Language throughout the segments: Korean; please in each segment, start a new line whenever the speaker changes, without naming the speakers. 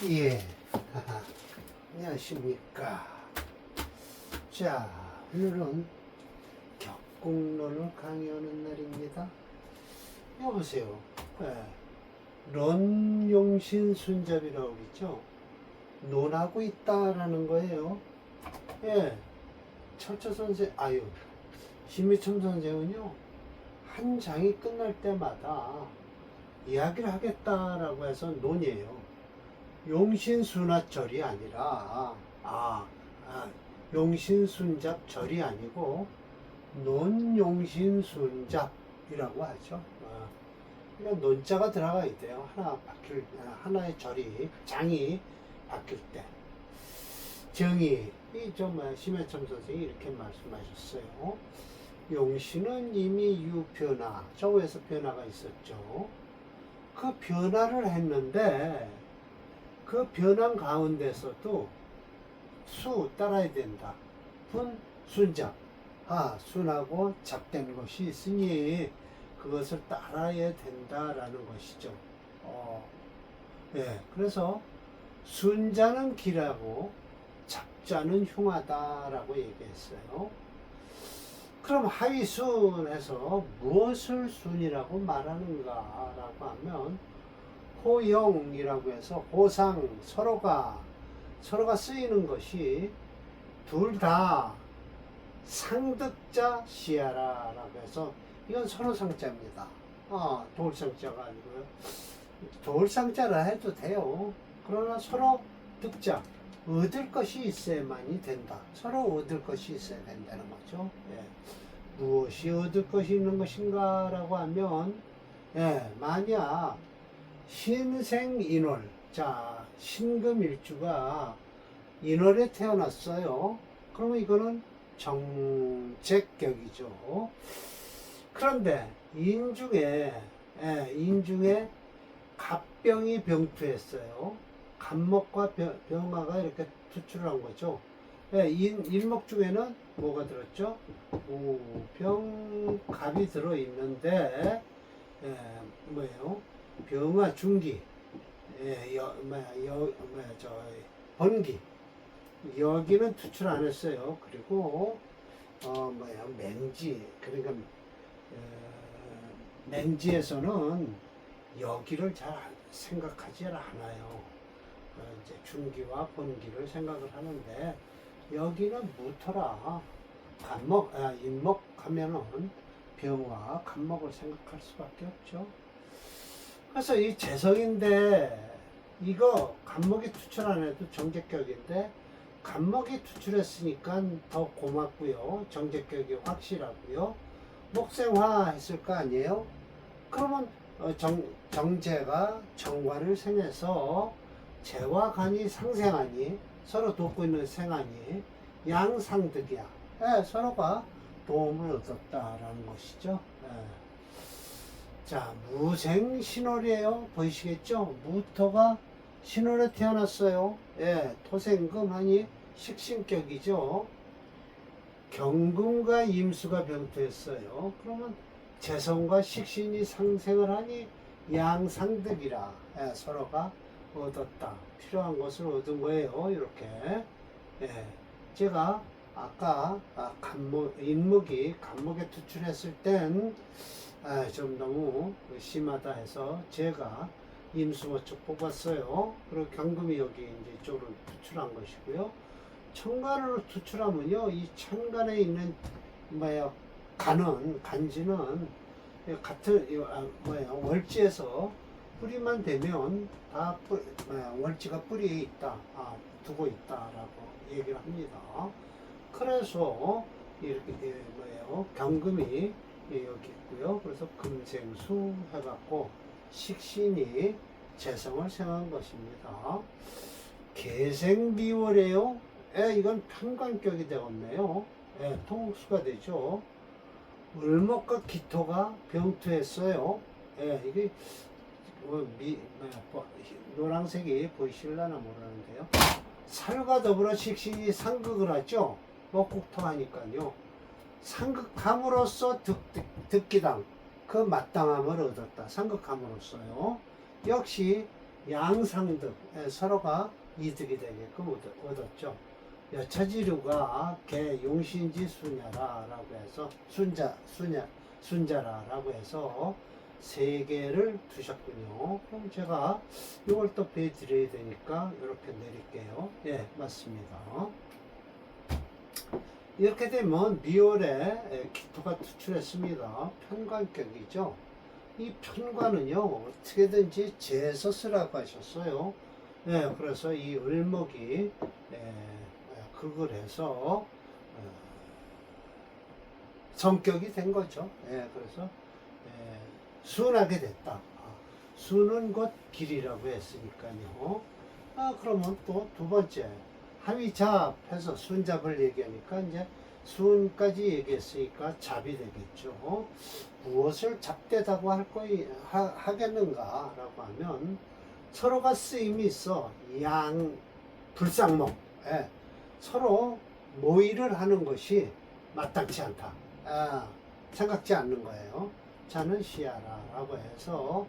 예. 안녕하십니까. 자, 오늘은 격국론을 강의하는 날입니다. 여보세요. 론용신순잡이라고 그러죠. 논하고 있다라는 거예요. 예. 철저 선생, 심미첨 선생은요, 한 장이 끝날 때마다 이야기를 하겠다라고 해서 논이에요. 용신순합절이 아니라, 용신순잡절이 아니고, 논용신순잡이라고 하죠. 그러니까 논자가 들어가 있대요. 하나의 장이 바뀔 때. 정의, 심해첨 선생이 이렇게 말씀하셨어요. 용신은 이미 유변화, 저에서 변화가 있었죠. 그 변화를 했는데, 그 변화 가운데서도 수 따라야 된다. 분, 순잡. 순하고 잡된 것이 있으니 그것을 따라야 된다라는 것이죠. 그래서 순자는 기라고 잡자는 흉하다라고 얘기했어요. 그럼 하위순에서 무엇을 순이라고 말하는가라고 하면 호용이라고 해서 호상, 서로가 쓰이는 것이 둘 다 상득자 시야라라고 해서 이건 서로상자입니다. 도울상자가 아니고요. 도울상자라 해도 돼요. 그러나 서로 득자, 얻을 것이 있어야만이 된다. 서로 얻을 것이 있어야 된다는 거죠. 무엇이 얻을 것이 있는 것인가 라고 하면, 만약 신생인월, 신금일주가 인월에 태어났어요. 그러면 이거는 정책격이죠. 그런데 인중에 갑병이 병투했어요. 갑목과 병화가 이렇게 투출한 거죠. 일목 중에는 뭐가 들었죠? 병갑이 들어있는데, 뭐예요? 병화 중기, 번기. 여기는 투출 안 했어요. 그리고, 맹지. 그러니까, 맹지에서는 여기를 잘 생각하지 않아요. 이제 중기와 번기를 생각을 하는데, 여기는 무토라. 인목 하면은 병화, 간목을 생각할 수밖에 없죠. 그래서 이 재성인데, 이거 간목이 투출 안 해도 정제격인데, 간목이 투출했으니까 더 고맙고요. 정제격이 확실하고요. 목생화 했을 거 아니에요? 그러면 정제가 정관을 생해서 재와 간이 상생하니, 서로 돕고 있는 생하니 양상득이야. 서로가 도움을 얻었다라는 것이죠. 자, 무생신월이에요. 보이시겠죠? 무토가 신월에 태어났어요. 토생금하니 식신격이죠. 경금과 임수가 병투했어요. 그러면 재성과 식신이 상생을 하니 양상득이라. 서로가 얻었다. 필요한 것을 얻은 거예요. 이렇게. 제가 아까 인목이 간목에 투출했을 땐 좀 너무 심하다 해서 제가 임수모축 뽑았어요. 그리고 경금이 여기 이제 이쪽으로 투출한 것이고요. 천간으로 투출하면요, 이 천간에 있는 간지는 같은 월지에서 뿌리만 되면 다 월지가 뿌리에 있다, 두고 있다라고 얘기를 합니다. 그래서 이렇게 경금이 여기 있고요. 그래서 금생수 해갖고 식신이 재성을 생한 것입니다. 계생비월이에요. 이건 편관격이 되었네요. 통수가 되죠. 을목과 기토가 병투했어요. 이게 노란색이 보이실려나 모르는데요. 살과 더불어 식신이 상극을 하죠. 목국토 하니까요. 상극함으로써 득기당, 그 마땅함을 얻었다. 상극함으로써요. 역시 양상득, 서로가 이득이 되게끔 얻었죠. 여차지류가 개 용신지 수냐라라고 해서 순자라라고 해서 세 개를 두셨군요. 그럼 제가 이걸 또 배드려야 되니까 이렇게 내릴게요. 예, 맞습니다. 이렇게 되면 미월에 기토가 투출했습니다. 편관격이죠. 이 편관은요, 어떻게든지 재서 쓰라고 하셨어요. 예, 그래서 이 을목이 극을 해서 성격이 된 거죠. 예, 그래서 순하게 됐다. 순은 곧 길이라고 했으니까요. 그러면 또 두 번째 하위잡해서 순잡을 얘기하니까 이제 순까지 얘기했으니까 잡이 되겠죠. 무엇을 잡대다고 하겠는가라고 하면 서로가 쓰임이 있어. 양 불상목. 예, 서로 모의를 하는 것이 마땅치 않다. 생각지 않는 거예요. 자는 시야라라고 해서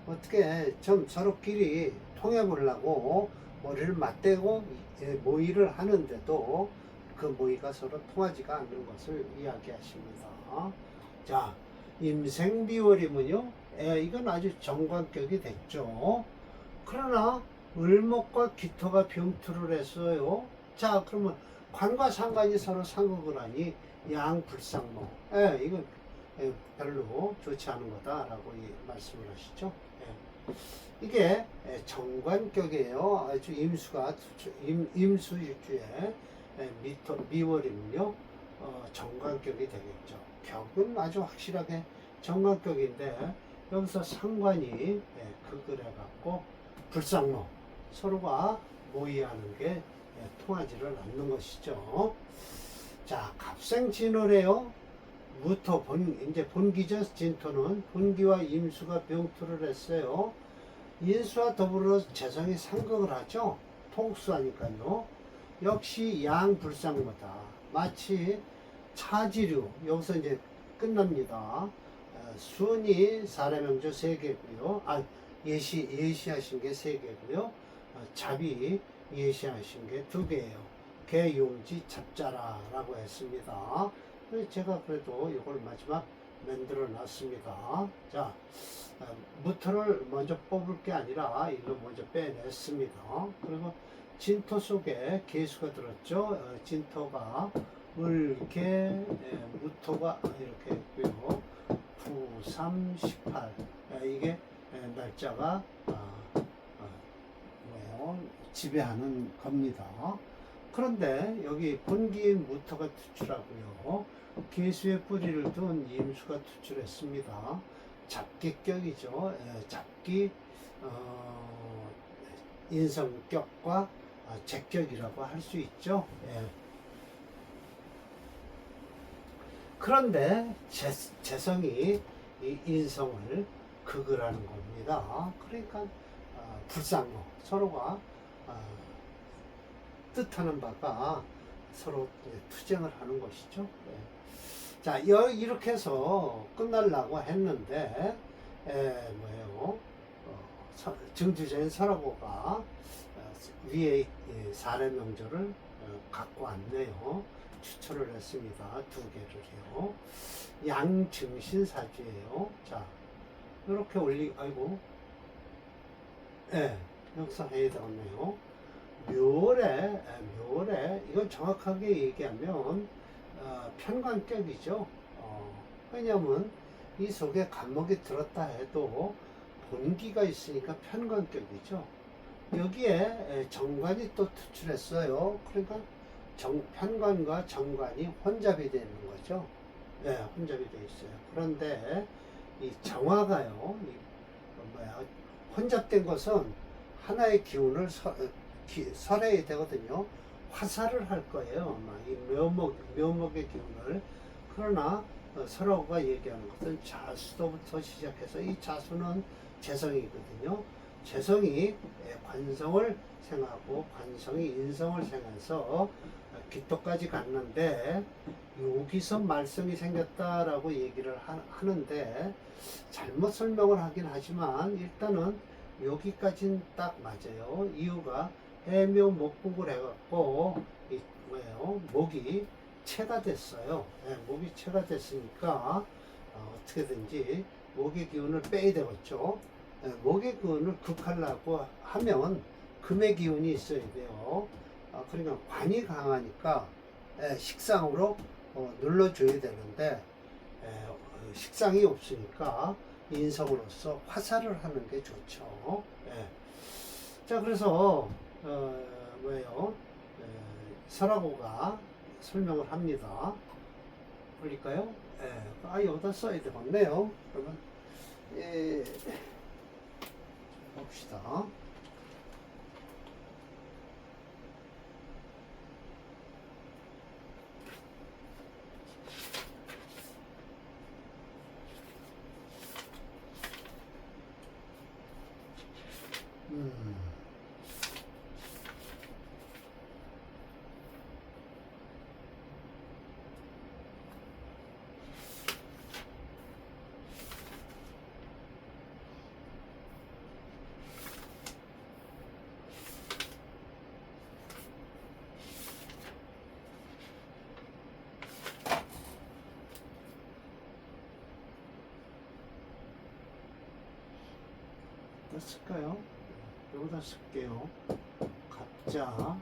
어떻게 좀 서로끼리 통해보려고 머리를 맞대고 모의를 하는데도 그 모의가 서로 통하지가 않는 것을 이야기하십니다. 자, 임생비월이면요, 이건 아주 정관격이 됐죠. 그러나 을목과 기토가 병투를 했어요. 자, 그러면 관과 상관이 서로 상극을 하니 양불상목. 이건 별로 좋지 않은 거다라고 말씀을 하시죠. 이게 정관격이에요. 아주 임수일주에 미월이면요, 정관격이 되겠죠. 격은 아주 확실하게 정관격인데 여기서 상관이 극을 해갖고 불상목, 서로가 모의하는 게 통하지를 않는 것이죠. 자, 갑생진월에요. 무토 이제 본기죠. 진토는 본기와 임수가 병투를 했어요. 인수와 더불어 재성이 상극을 하죠. 통수하니까요. 역시 양불상모다. 마치 차지류, 여기서 이제 끝납니다. 순이 사례명조 3개고요. 예시하신 게 3개고요. 잡이 예시하신 게 2개예요. 개용지 잡자라라고 했습니다. 제가 그래도 이걸 마지막 만들어 놨습니다. 자, 무토를 먼저 뽑을 게 아니라 이거 먼저 빼냈습니다. 그리고 진토 속에 개수가 들었죠. 진토가 을개, 무토가 이렇게 있고요. 9, 3, 18. 이게 날짜가 지배하는 겁니다. 그런데 여기 본기인 무토가 투출하고요. 개수의 뿌리를 둔 임수가 투출했습니다. 잡기격이죠. 잡기 인성격과 적격이라고 할 수 있죠. 그런데 재성이 이 인성을 극을 하는 겁니다. 그러니까 불상목, 서로가 뜻하는 바가 서로 투쟁을 하는 것이죠. 자, 이렇게 해서 끝날라고 했는데 정주제인 설화고가 위에 사례명절을 갖고 왔네요. 추천을 했습니다. 2개를요. 양증신사주예요. 자, 이렇게 아이고, 여기서 해야 되겠네요. 묘래, 이건 정확하게 얘기하면 편관격이죠. 왜냐하면 이 속에 간목이 들었다 해도 본기가 있으니까 편관격이죠. 여기에 정관이 또 투출했어요. 그러니까 편관과 정관이 혼잡이 되는 거죠. 혼잡이 되어 있어요. 그런데 이 정화가요, 혼잡된 것은 하나의 기운을 설해야 되거든요. 화살을 할 거예요. 이 묘목의 기운을. 그러나 설화가 얘기하는 것은 자수도부터 시작해서 이 자수는 재성이거든요. 재성이 관성을 생하고 관성이 인성을 생해서 기토까지 갔는데 여기서 말썽이 생겼다라고 얘기를 하는데 잘못 설명을 하긴 하지만 일단은 여기까지는 딱 맞아요. 이유가 해묘 목국을 해갖고 이 뭐예요? 목이 체가 됐어요. 예, 목이 체가 됐으니까 어떻게든지 목의 기운을 빼야 되겠죠. 예, 목의 기운을 극하려고 하면 금의 기운이 있어야 돼요. 그러니까 관이 강하니까 식상으로 눌러줘야 되는데 식상이 없으니까 인성으로서 화살을 하는 게 좋죠. 예. 자, 그래서 뭐예요? 설하고가 설명을 합니다. 올릴까요? 여기다 써야 되겠네요. 그러면 봅시다. 쓸까요? 여기다 쓸게요. 갑자,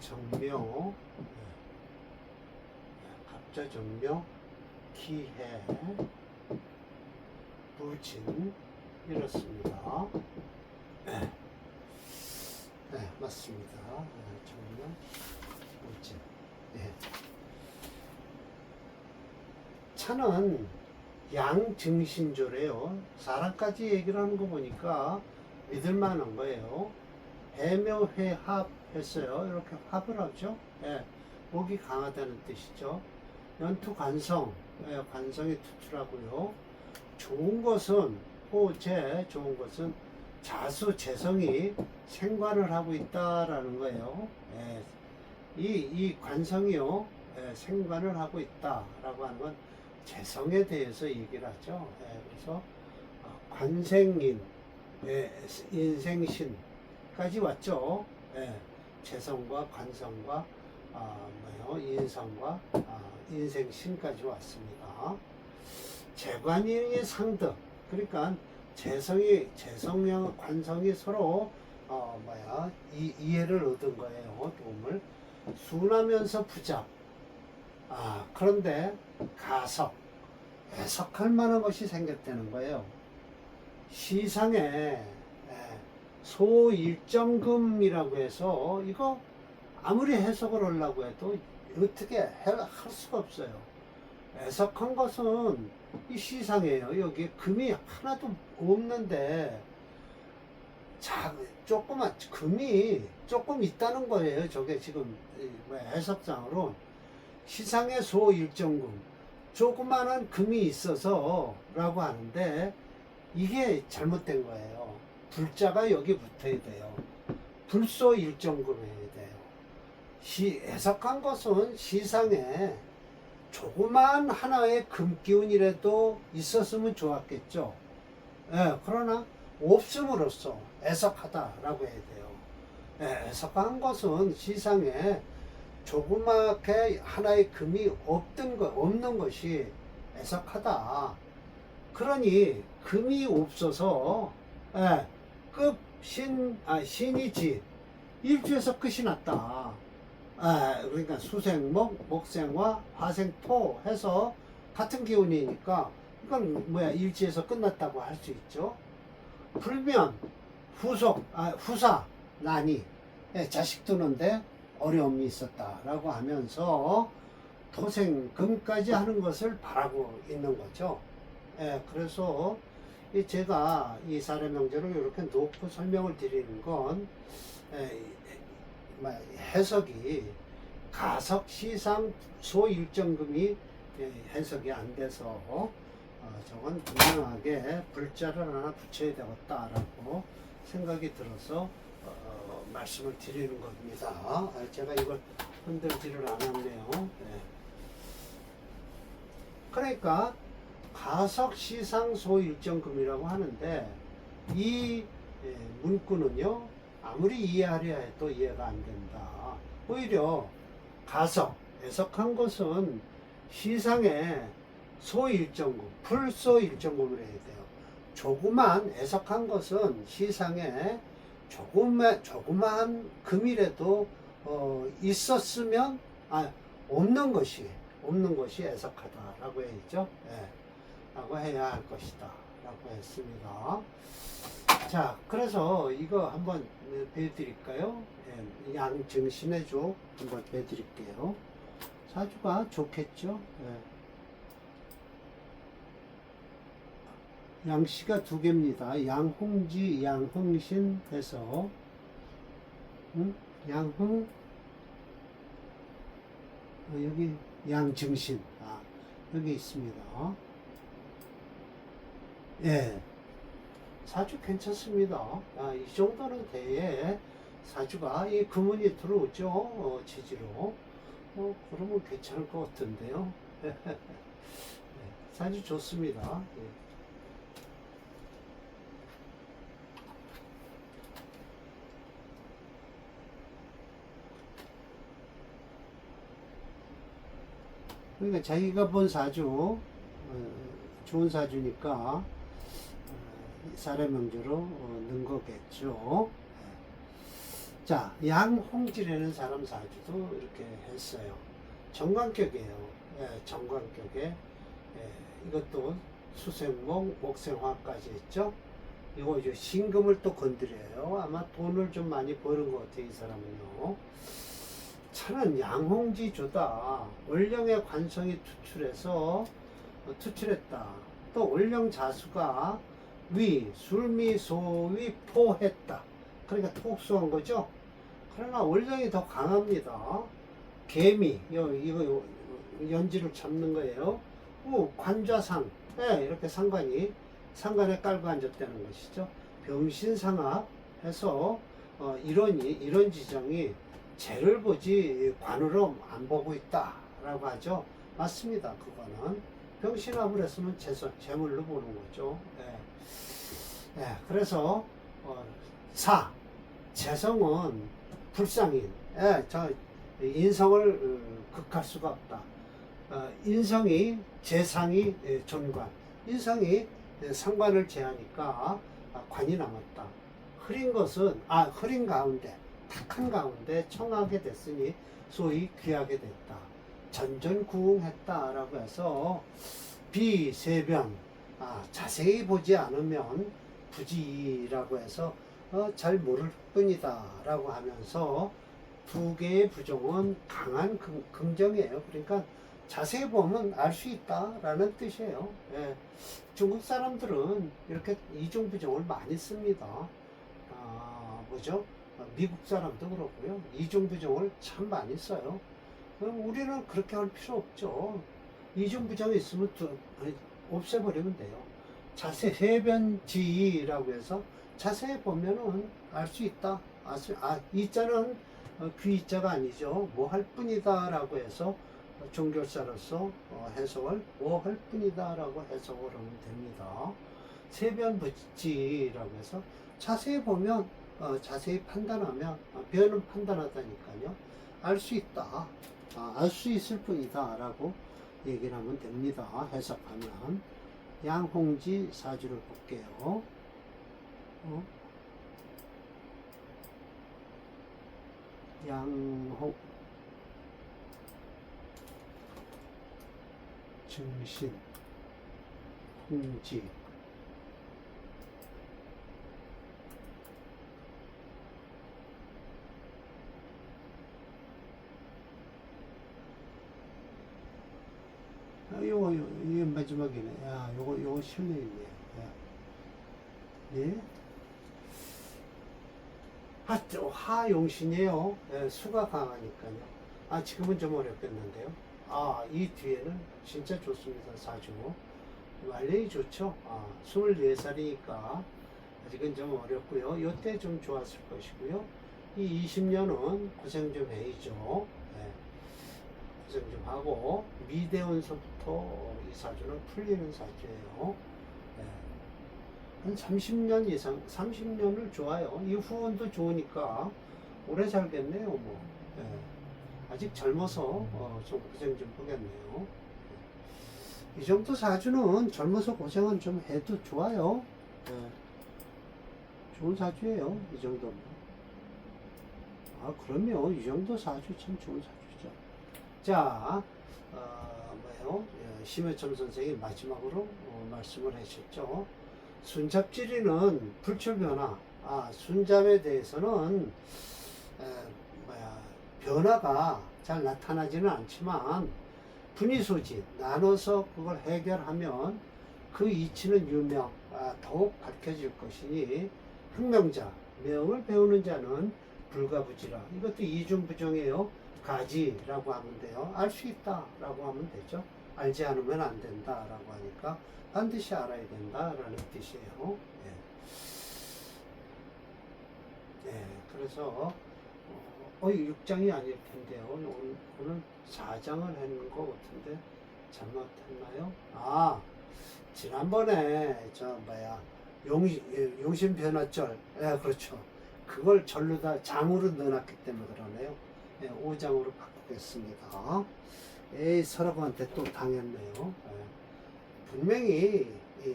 정묘, 갑자, 정묘, 기해, 부진, 이렇습니다. 네, 맞습니다. 정묘, 부진. 차는 양증신조래요. 사람까지 얘기를 하는 거 보니까 믿을만한 거예요. 해묘회합 했어요. 이렇게 합을 하죠. 목이 강하다는 뜻이죠. 연투관성, 관성이 투출하고요. 좋은 것은 호재, 좋은 것은 자수재성이 생관을 하고 있다라는 거예요. 이 관성이요, 생관을 하고 있다라고 하는 건 재성에 대해서 얘기를 하죠. 그래서 관생인, 인생신까지 왔죠. 재성과 관성과 인성과 인생신까지 왔습니다. 재관인의 상득, 그러니까 재성형 관성이 서로 이해를 얻은 거예요. 도움을 순하면서 부잡. 그런데 가석, 해석할 만한 것이 생겼다는 거예요. 시상에 소일정금이라고 해서 이거 아무리 해석을 하려고 해도 어떻게 할 수가 없어요. 해석한 것은 이 시상이에요. 여기 금이 하나도 없는데 조그만 금이 조금 있다는 거예요. 저게 지금 해석상으로 시상의 소일정금, 조그마한 금이 있어서 라고 하는데 이게 잘못된 거예요. 불자가 여기 붙어야 돼요. 불소일정금 해야 돼요. 해석한 것은 시상에 조그만 하나의 금기운이라도 있었으면 좋았겠죠. 그러나 없음으로써 해석하다라고 해야 돼요. 해석한 것은 시상에 조그맣게 하나의 금이 없는 것이 애석하다. 그러니 금이 없어서 신이지 일주에서 끝이 났다. 그러니까 수생목, 목생화, 화생토 해서 같은 기운이니까 이건 일지에서 끝났다고 할 수 있죠. 불면, 후사, 난이, 자식 두는데 어려움이 있었다라고 하면서 토생금까지 하는 것을 바라고 있는 거죠. 그래서 제가 이 사례명제를 이렇게 놓고 설명을 드리는 건 해석이 가석시상 소일정금이 해석이 안 돼서 저건 분명하게 불자를 하나 붙여야 되겠다라고 생각이 들어서 말씀을 드리는 겁니다. 제가 이걸 흔들지를 않았네요. 그러니까 가석시상 소일정금이라고 하는데 이 문구는요, 아무리 이해하려 해도 이해가 안 된다. 오히려 가서 해석한 것은 시상에 소일정금, 불소일정금을 해야 돼요. 조그만 해석한 것은 시상에 조그만 금이라도 있었으면, 없는 것이 해석하다라고 해야죠. 라고 해야 할 것이다 라고 했습니다. 자, 그래서 이거 한번 배워드릴까요? 양증신의 조 한번 배워드릴게요. 사주가 좋겠죠? 양씨가 두 개입니다. 양홍지, 양흥신 해서 양흥, 여기 양증신, 여기 있습니다. 사주 괜찮습니다. 이 정도는 돼야 사주가 이 금운이 들어오죠. 지지로. 그러면 괜찮을 것 같은데요. 사주 좋습니다. 그러니까 자기가 본 사주, 좋은 사주니까 사례명제로 넣은 거겠죠. 자, 양홍지라는 사람 사주도 이렇게 했어요. 정관격이에요. 정관격에 이것도 수생목, 목생화까지 했죠. 이거 이제 신금을 또 건드려요. 아마 돈을 좀 많이 버는 것 같아요, 이 사람은요. 차는 양홍지조다. 월령의 관성이 투출했다. 또 월령 자수가 위, 술미, 소위, 포했다. 그러니까 톡수한 거죠. 그러나 월령이 더 강합니다. 개미, 이거 연지를 잡는 거예요. 관좌상, 이렇게 상관에 깔고 앉았다는 것이죠. 병신상합 해서 이런 지정이 재를 보지 관으로 안 보고 있다라고 하죠. 맞습니다. 그거는 병신합을 했으면 재물로 보는 거죠. 그래서 재성은 불상인, 저 인성을 극할 수가 없다. 인성이 재상이 존관, 인성이 상관을 제하니까 관이 남았다. 흐린 가운데, 탁한 가운데 청하게 됐으니 소위 귀하게 됐다. 전전구응했다라고 해서 비세변, 자세히 보지 않으면 부지라고 해서 잘 모를 뿐이다 라고 하면서 두 개의 부정은 강한 긍정이에요. 그러니까 자세히 보면 알 수 있다 라는 뜻이에요. 중국 사람들은 이렇게 이중부정을 많이 씁니다. 뭐죠? 미국 사람도 그렇고요. 이중부정을 참 많이 써요. 우리는 그렇게 할 필요 없죠. 이중부정이 있으면 없애버리면 돼요. 해변지라고 해서 자세히 보면은 알 수 있다. 이자는 귀자가 아니죠. 뭐 할 뿐이다 라고 해서 종교사로서 해석을 뭐 할 뿐이다 라고 해석을 하면 됩니다. 세변부지라고 해서 자세히 보면 자세히 판단하면 변은 판단하다니까요. 알 수 있다. 알 수 있을 뿐이다 라고 얘기를 하면 됩니다. 해석하면 양홍지 사주를 볼게요. 증신, 홍지, 요거 마지막이네. 요거 실내있네. 네. 하용신이에요. 수가 강하니까요. 지금은 좀 어렵겠는데요. 이 뒤에는 진짜 좋습니다. 사주. 완전히 좋죠. 24살이니까 아직은 좀 어렵고요. 요때 좀 좋았을 것이고요. 이 20년은 고생 좀 해야죠. 고생 좀 하고 미대원서부터 이 사주는 풀리는 사주예요. 한 30년 이상, 30년을 좋아요. 이 후원도 좋으니까 오래 살겠네요, 뭐. 예. 아직 젊어서 좀 고생 좀 하겠네요. 이 정도 사주는 젊어서 고생은 좀 해도 좋아요. 예. 좋은 사주예요, 이 정도면. 아, 그럼요. 이 정도 사주 참 좋은 사주죠. 자, 뭐예요? 심해점 선생이 마지막으로 말씀을 하셨죠. 순잡지리는 불출변화. 순잡에 대해서는 변화가 잘 나타나지는 않지만 분이소지 나눠서 그걸 해결하면 그 이치는 유명, 더욱 밝혀질 것이니 학명자, 명을 배우는 자는 불가부지라. 이것도 이중부정이에요. 가지라고 하면 돼요. 알 수 있다라고 하면 되죠. 알지 않으면 안 된다라고 하니까 반드시 알아야 된다라는 뜻이에요. 예. 예, 그래서 6장이 아닐 텐데요. 오늘 4장을 했는 것 같은데 잘못했나요? 지난번에 용신변화절, 그렇죠. 그걸 절로 다 장으로 넣어놨기 때문에 그러네요. 5장으로 바꾸겠습니다. 서라고한테 또 당했네요. 분명히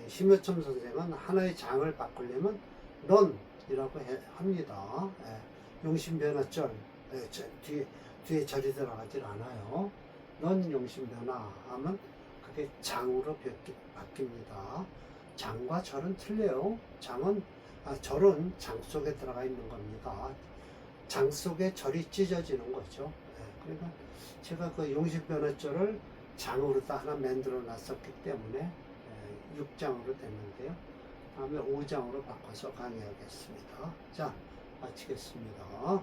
심여첨 선생은 하나의 장을 바꾸려면 넌이라고 합니다. 용신변화절, 뒤에 절이 들어가질 않아요. 넌 용신변화 하면 그게 장으로 바뀝니다. 장과 절은 틀려요. 절은 장 속에 들어가 있는 겁니다. 장 속에 절이 찢어지는 거죠. 그러니까 제가 그 용신변화절을 장으로 다 하나 만들어 놨었기 때문에 6장으로 됐는데요. 다음에 5장으로 바꿔서 강의하겠습니다. 자, 마치겠습니다.